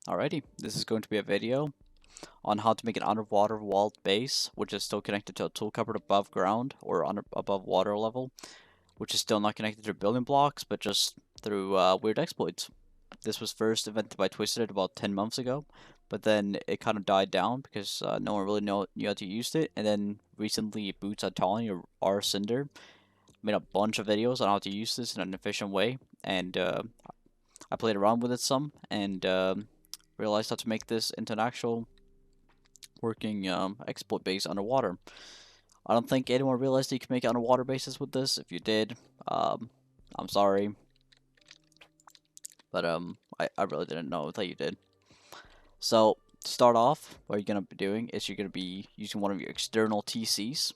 Alrighty, this is going to be a video on how to make an underwater vault base, which is still connected to a tool cupboard above ground or above water level, which is still not connected to building blocks, but just through weird exploits. This was first invented by Twisiteds about 10 months ago, but then it kind of died down because no one really knew how to use it, and then recently Budsatawny or R Cinder made a bunch of videos on how to use this in an efficient way, and I played around with it some, and realized how to make this into an actual working exploit base underwater. I don't think anyone realized you could make underwater bases with this. If you did, I'm sorry, but I really didn't know that you did. So to start off, what you're gonna be doing is you're gonna be using one of your external TCs.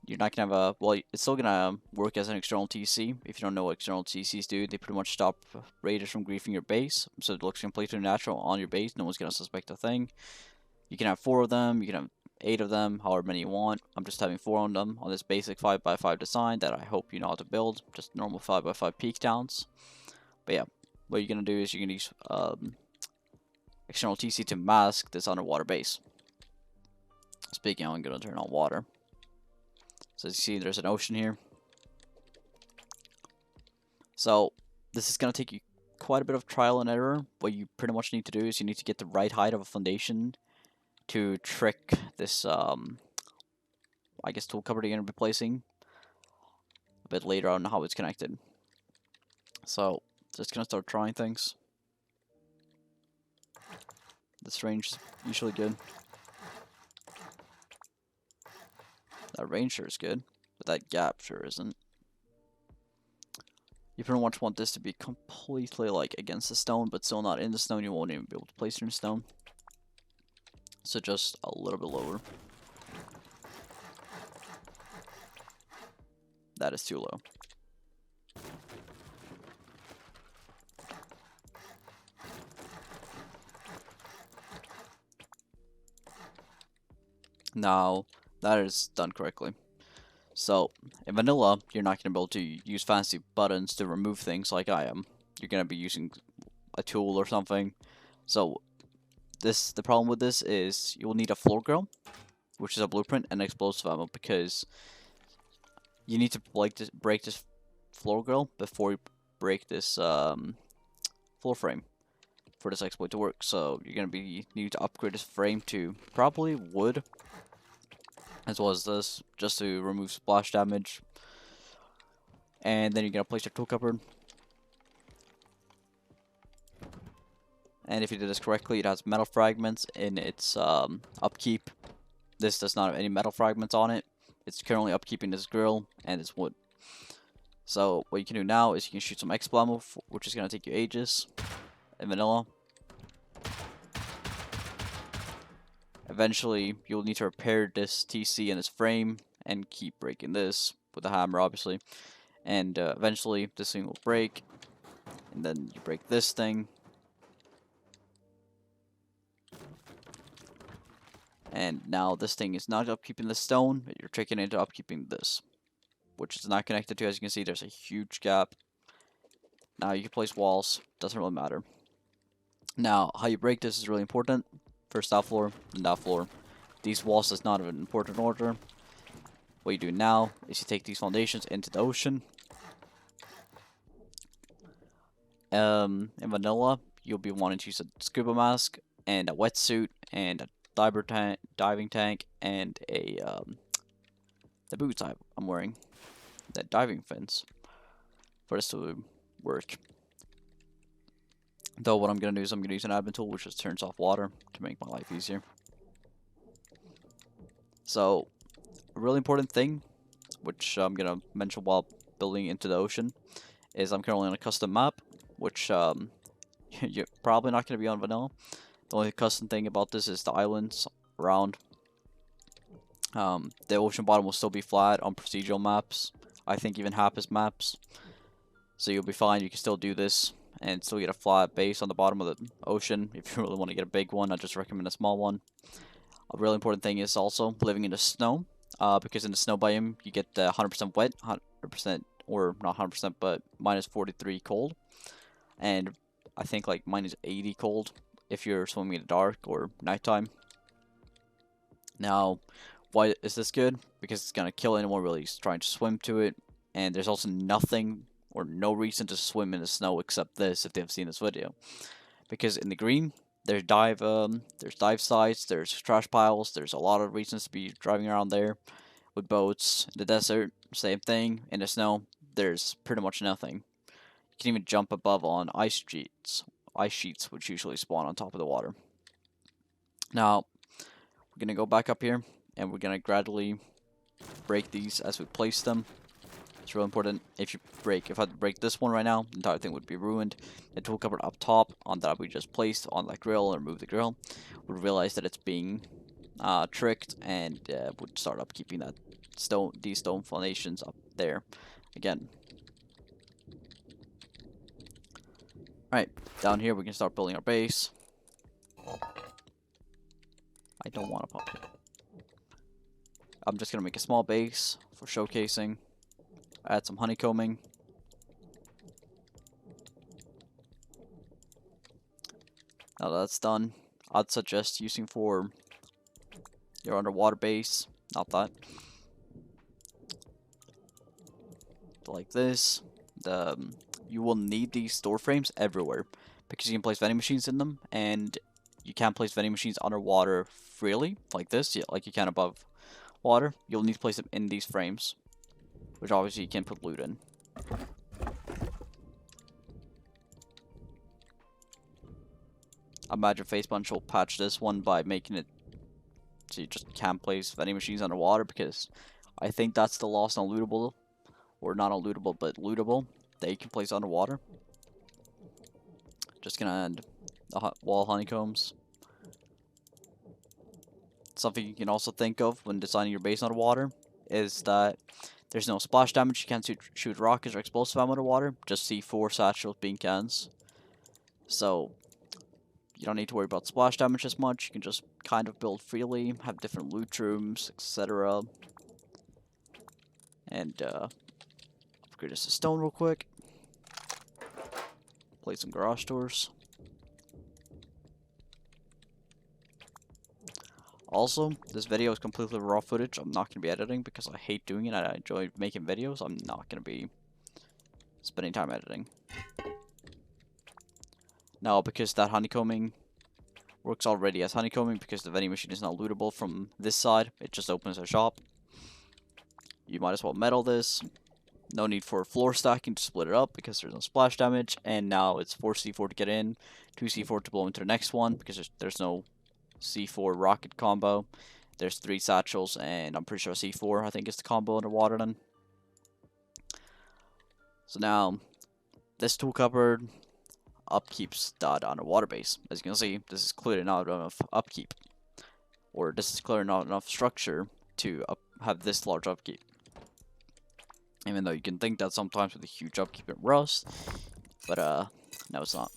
You're not gonna have it's still gonna work as an external TC. If you don't know what external TCs do, they pretty much stop raiders from griefing your base, so it looks completely natural on your base. No one's gonna suspect a thing. You can have 4 of them, you can have 8 of them, however many you want. I'm just having 4 of them on this basic 5x5 design that I hope you know how to build. Just normal 5x5 peak towns. But yeah, what you're gonna do is you're gonna use external TC to mask this underwater base. Speaking, I'm gonna turn on water. So as you see, there's an ocean here. So this is going to take you quite a bit of trial and error. What you pretty much need to do is you need to get the right height of a foundation to trick this, I guess, tool cupboard you're going to be placing a bit later on how it's connected. So just going to start trying things. This range is usually good. That range sure is good, but that gap sure isn't. You pretty much want this to be completely like against the stone, but still not in the stone. You won't even be able to place it in the stone. So just a little bit lower. That is too low. Now, that is done correctly. So, in vanilla, you're not going to be able to use fancy buttons to remove things like I am. You're going to be using a tool or something. So, the problem with this is you will need a floor grill, which is a blueprint, and explosive ammo, because you need to break this floor grill before you break this floor frame for this exploit to work. So, you're going to need to upgrade this frame to probably wood, as well as this, just to remove splash damage. And then you're going to place your tool cupboard. And if you did this correctly, it has metal fragments in its upkeep. This does not have any metal fragments on it. It's currently upkeeping this grill and this wood. So what you can do now is you can shoot some explo ammo, which is going to take you ages in vanilla. Eventually, you'll need to repair this TC and this frame and keep breaking this with a hammer, obviously. And eventually, this thing will break. And then you break this thing. And now this thing is not upkeeping the stone, but you're tricking it into upkeeping this, which is not connected to. As you can see, there's a huge gap. Now you can place walls. Doesn't really matter. Now, how you break this is really important. First that floor, then that floor. These walls is not of an important order. What you do now is you take these foundations into the ocean. In vanilla, you'll be wanting to use a scuba mask and a wetsuit and a diving tank and the boots I'm wearing, the diving fins, for this to work. Though what I'm going to do is I'm going to use an admin tool which just turns off water to make my life easier. So, a really important thing, which I'm going to mention while building into the ocean, is I'm currently on a custom map, which you're probably not going to be on vanilla. The only custom thing about this is the islands around. The ocean bottom will still be flat on procedural maps. I think even Happist maps. So you'll be fine. You can still do this and still get a flat base on the bottom of the ocean. If you really want to get a big one, I just recommend a small one. A really important thing is also living in the snow, because in the snow biome you get 100% wet, 100%, or not 100%, but minus 43 cold, and I think like minus 80 cold if you're swimming in the dark or nighttime. Now, why is this good? Because it's gonna kill anyone really trying to swim to it, and there's also nothing or no reason to swim in the snow except this if they've seen this video. Because in the green, there's dive sites, there's trash piles, there's a lot of reasons to be driving around there. With boats, in the desert, same thing. In the snow, there's pretty much nothing. You can even jump above on ice sheets, which usually spawn on top of the water. Now, we're gonna go back up here, and we're gonna gradually break these as we place them. It's real important. If I break this one right now, the entire thing would be ruined. The tool cupboard up top on that we just placed on that grill or remove the grill would realize that it's being tricked and would start upkeeping these stone foundations up there again. Alright, down here we can start building our base. I don't want to pump it. I'm just gonna make a small base for showcasing. Add some honeycombing. Now that that's done, I'd suggest using for your underwater base, not that. Like this. You will need these store frames everywhere because you can place vending machines in them, and you can't place vending machines underwater freely like this, like you can above water. You'll need to place them in these frames, which obviously you can put loot in. I imagine Facepunch will patch this one by making it so you just can't place vending machines underwater, because I think that's the lost unlootable, or not unlootable but lootable, that you can place underwater. Just gonna add the wall honeycombs. Something you can also think of when designing your base underwater is that there's no splash damage. You can't shoot rockets or explosive ammo underwater, just C4 satchels, bean cans. So you don't need to worry about splash damage as much. You can just kind of build freely, have different loot rooms, etc. And upgrade this to stone real quick. Place some garage doors. Also, this video is completely raw footage. I'm not going to be editing because I hate doing it. I enjoy making videos. I'm not going to be spending time editing. Now, because that honeycombing works already as honeycombing, because the vending machine is not lootable from this side, it just opens a shop. You might as well metal this. No need for floor stacking to split it up because there's no splash damage. And now it's 4 C4 to get in, 2 C4 to blow into the next one because there's no C4 rocket combo. There's 3 satchels, and I'm pretty sure C4 I think is the combo underwater then. So now this tool cupboard upkeeps that underwater base. As you can see, this is clearly not enough upkeep, or this is clearly not enough structure to have this large upkeep. Even though you can think that sometimes with a huge upkeep in Rust, but no, it's not.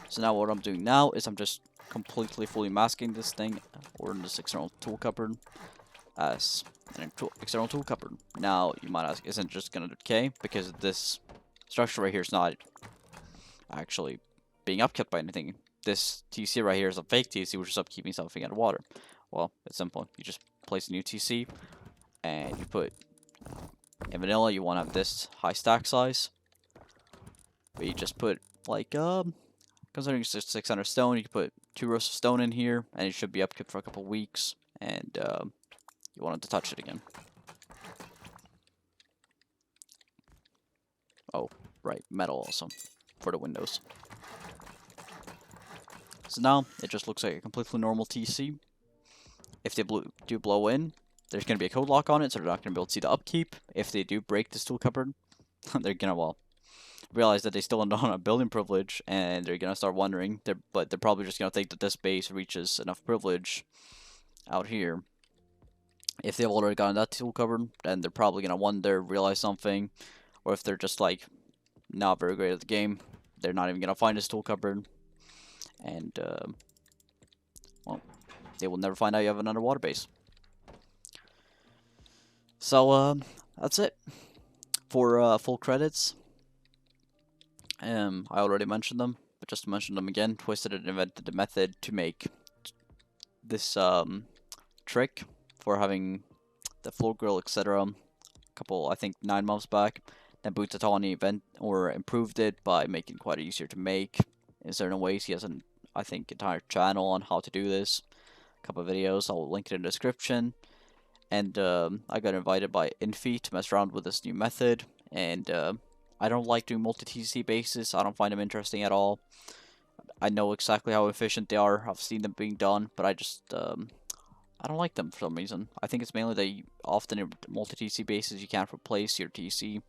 So now what I'm doing now is I'm just completely fully masking this thing, or in this external tool cupboard, as an external tool cupboard. Now you might ask, isn't it just gonna decay? Because this structure right here is not actually being upkept by anything. This TC right here is a fake TC, which is upkeeping something underwater. Well, it's simple. You just place a new TC, and you put, in vanilla, you want to have this high stack size. But you just put, like, considering it's just 600 stone, you can put 2 rows of stone in here, and it should be upkept for a couple weeks, and you want it to touch it again. Oh, right, metal also, for the windows. So now, it just looks like a completely normal TC. If they do blow in, there's going to be a code lock on it, so they're not going to be able to see the upkeep. If they do break this tool cupboard, they're going to, well, realize that they still don't have a building privilege, and they're going to start wondering, but they're probably just going to think that this base reaches enough privilege out here. If they've already gotten that tool cupboard, then they're probably going to wonder, realize something, or if they're just, like, not very great at the game, they're not even going to find this tool cupboard, and, well, they will never find out you have an underwater base. So, that's it for full credits. I already mentioned them, but just to mention them again, Twisiteds invented the method to make this trick for having the floor grill, etc. Couple, I think 9 months back. Then Budsatawny improved it by making it quite easier to make in certain ways. He has an, I think, entire channel on how to do this. A couple of videos, I'll link it in the description. And I got invited by Infii to mess around with this new method. And I don't like doing multi-TC bases. I don't find them interesting at all. I know exactly how efficient they are. I've seen them being done, but I just I don't like them for some reason. I think it's mainly that often in multi-TC bases you can't replace your TC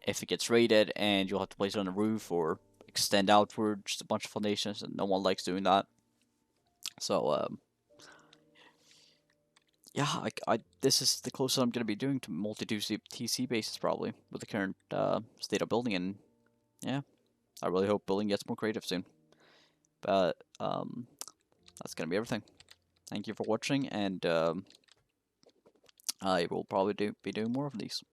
if it gets raided, and you'll have to place it on the roof or extend outward, just a bunch of foundations, and no one likes doing that. So yeah, this is the closest I'm gonna be doing to multi-TC bases probably with the current state of building, and yeah, I really hope building gets more creative soon. But that's gonna be everything. Thank you for watching, and I will probably be doing more of these.